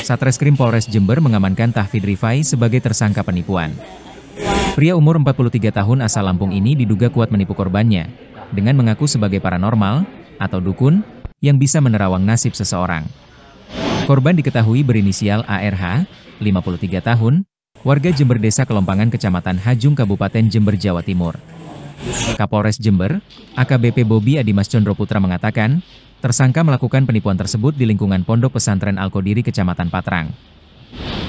Satreskrim Polres Jember mengamankan Tahfidz Rifai sebagai tersangka penipuan. Pria umur 43 tahun asal Lampung ini diduga kuat menipu korbannya, dengan mengaku sebagai paranormal, atau dukun, yang bisa menerawang nasib seseorang. Korban diketahui berinisial ARH, 53 tahun, warga Jember Desa Kelompangan Kecamatan Hajung Kabupaten Jember, Jawa Timur. Kapolres Jember, AKBP Bobi Adimas Condro Putra mengatakan, tersangka melakukan penipuan tersebut di lingkungan Pondok Pesantren Al-Qodiri Kecamatan Patrang.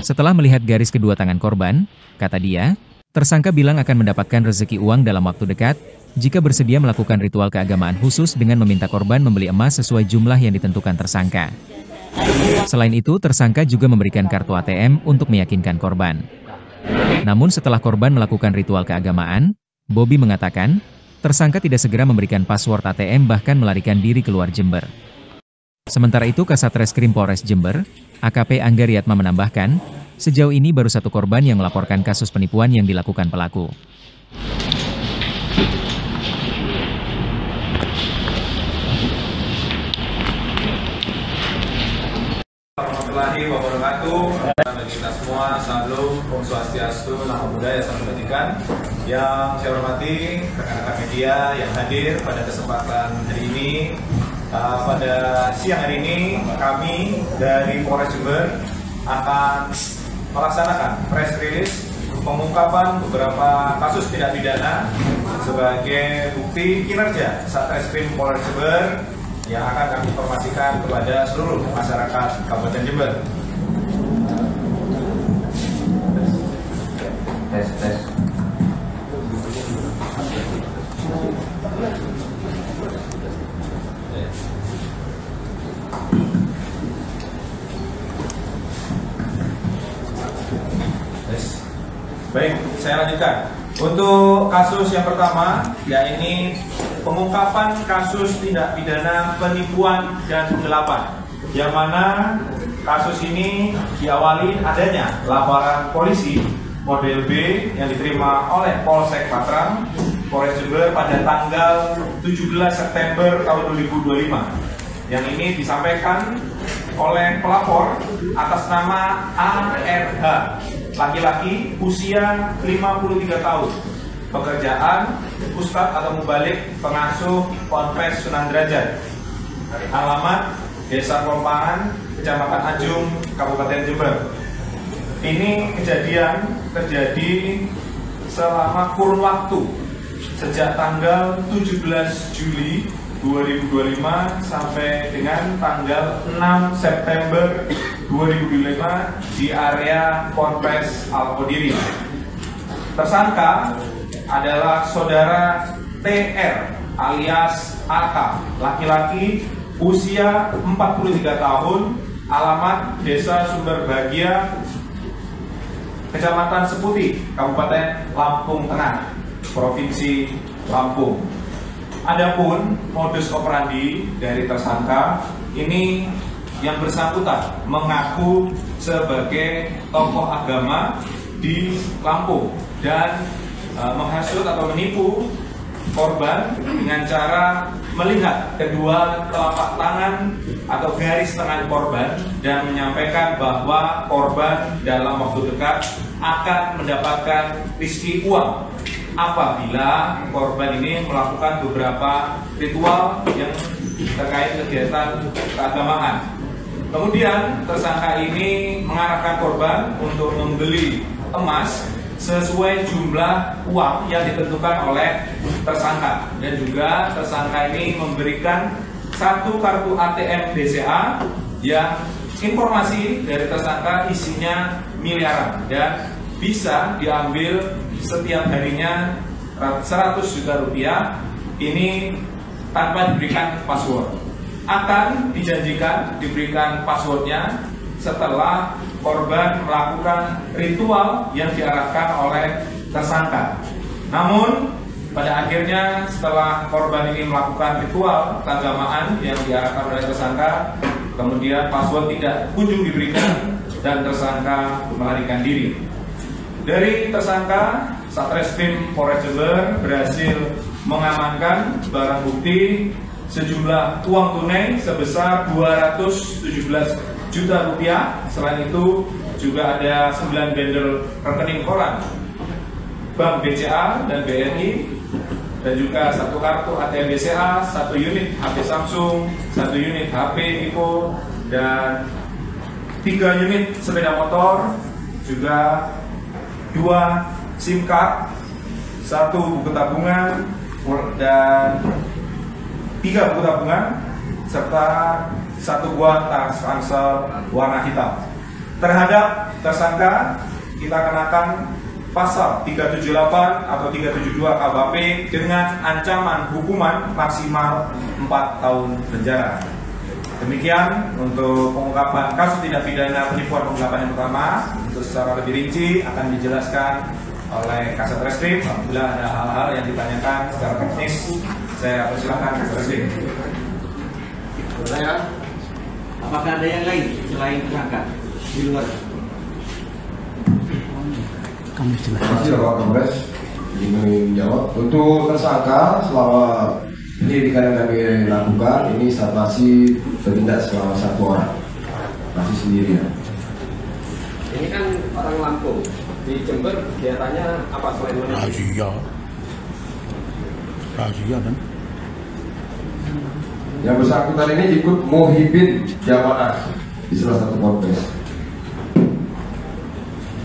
Setelah melihat garis kedua tangan korban, kata dia, tersangka bilang akan mendapatkan rezeki uang dalam waktu dekat, jika bersedia melakukan ritual keagamaan khusus dengan meminta korban membeli emas sesuai jumlah yang ditentukan tersangka. Selain itu, tersangka juga memberikan kartu ATM untuk meyakinkan korban. Namun setelah korban melakukan ritual keagamaan, Bobi mengatakan, tersangka tidak segera memberikan password ATM bahkan melarikan diri keluar Jember. Sementara itu, Kasatreskrim Polres Jember, AKP Angga Riyatma menambahkan, sejauh ini baru satu korban yang melaporkan kasus penipuan yang dilakukan pelaku. Warahmatullahi wabarakatuh. Bagi kita semua, salam, Om Swastiastu, Namo Buddhaya, Salam Kebajikan. Yang saya hormati rekan-rekan media yang hadir pada kesempatan hari ini. Pada siang hari ini, kami dari Polres Jember akan melaksanakan press release pengungkapan beberapa kasus tindak pidana sebagai bukti kinerja Satreskrim Polres Jember yang akan kami informasikan kepada seluruh masyarakat Kabupaten Jember. Tes. Baik, saya lanjutkan. Untuk kasus yang pertama, yakni pengungkapan kasus tindak pidana penipuan dan penggelapan, yang mana kasus ini diawali adanya laporan polisi model B yang diterima oleh Polsek Patrang, Polres Jember pada tanggal 17 September tahun 2025. Yang ini disampaikan oleh pelapor atas nama ARH, laki-laki, usia 53 tahun, pekerjaan Ustadz atau Mubalik Pengasuh Ponpes Sunan Derajat, alamat Desa Kelompangan, Kecamatan Hajung, Kabupaten Jember. Ini kejadian terjadi selama kurun waktu sejak tanggal 17 Juli 2025 sampai dengan tanggal 6 September 2025 di area Ponpes Al-Qodiri. Tersangka adalah saudara TR alias AK, laki-laki, usia 43 tahun, alamat Desa Sumber Bahagia, Kecamatan Seputi, Kabupaten Lampung Tengah, Provinsi Lampung. Adapun modus operandi dari tersangka ini, yang bersangkutan mengaku sebagai tokoh agama di Lampung dan menghasut atau menipu korban dengan cara melihat kedua telapak tangan atau garis tangan korban dan menyampaikan bahwa korban dalam waktu dekat akan mendapatkan rezeki uang apabila korban ini melakukan beberapa ritual yang terkait kegiatan keagamaan. Kemudian tersangka ini mengarahkan korban untuk membeli emas sesuai jumlah uang yang ditentukan oleh tersangka, dan juga tersangka ini memberikan satu kartu ATM BCA yang informasi dari tersangka isinya miliaran dan bisa diambil setiap harinya 100 juta rupiah, ini tanpa diberikan password. Akan dijanjikan diberikan passwordnya setelah korban melakukan ritual yang diarahkan oleh tersangka. Namun pada akhirnya setelah korban ini melakukan ritual keagamaan yang diarahkan oleh tersangka, kemudian password tidak kunjung diberikan dan tersangka melarikan diri. Dari tersangka, Satreskrim Polres Jember berhasil mengamankan barang bukti sejumlah uang tunai sebesar 217 juta rupiah. Selain itu juga ada 9 bundle rekening koran Bank BCA dan BRI, dan juga 1 kartu ATM BCA, 1 unit HP Samsung, 1 unit HP Vivo, dan 3 unit sepeda motor, juga 2 SIM card, 1 buku tabungan, dan 3 buku tabungan, serta 1 buah tas ransel warna hitam. Terhadap tersangka kita kenakan pasal 378 atau 372 KUHP dengan ancaman hukuman maksimal 4 tahun penjara. Demikian untuk pengungkapan kasus tindak pidana penipuan penggelapan yang pertama. Untuk secara lebih rinci akan dijelaskan oleh Kasat Reskrim. Apabila ada hal-hal yang ditanyakan secara teknis, saya persilakan Kasat Reskrim. Apakah ada yang lain selain tersangka di luar? Terima kasih Bapak Kapolres ini menjawab. Untuk tersangka selama penyelidikan yang kami lakukan ini masih bertindak selama 1 orang, masih sendirian. Ini kan orang Lampung, di Jember kegiatannya apa selain razia kan? Yang bersangkutan ini ikut muhibin jamaah di salah satu ponpes.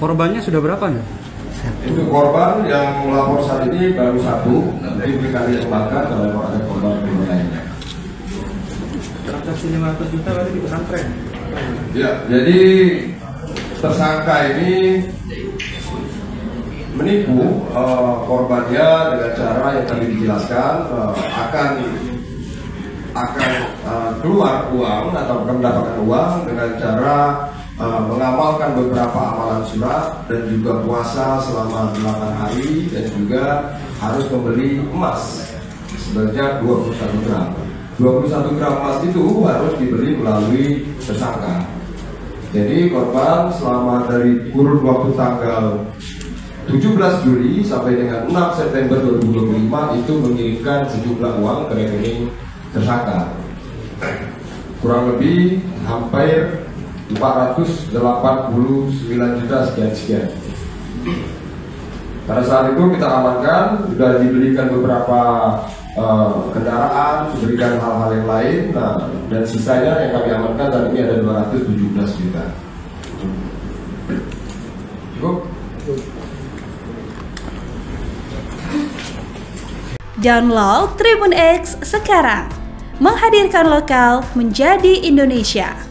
Korbannya sudah berapa nih? Untuk korban yang melapor saat ini baru 1, nanti kami kembangkan kalau ada korban lainnya. Transaksi 500 juta tadi di pesantren. Ya, jadi tersangka ini menipu korbannya dengan cara yang tadi dijelaskan, akan keluar uang atau mendapatkan uang dengan cara mengamalkan beberapa amalan surat dan juga puasa selama 8 hari, dan juga harus membeli emas sebanyak 21 gram. 21 gram emas itu harus dibeli melalui tersangka. Jadi korban selama dari kurun waktu tanggal 17 Juli sampai dengan 6 September 2025 itu mengirimkan sejumlah uang ke rekening tersangka. Kurang lebih hampir 489 juta sekian. Pada saat itu kita amankan, sudah dibelikan beberapa kendaraan, diberikan hal-hal yang lain. Nah, dan sisanya yang kami amankan saat ini ada 217 juta. Cukup? Download Tribun X sekarang, menghadirkan lokal menjadi Indonesia.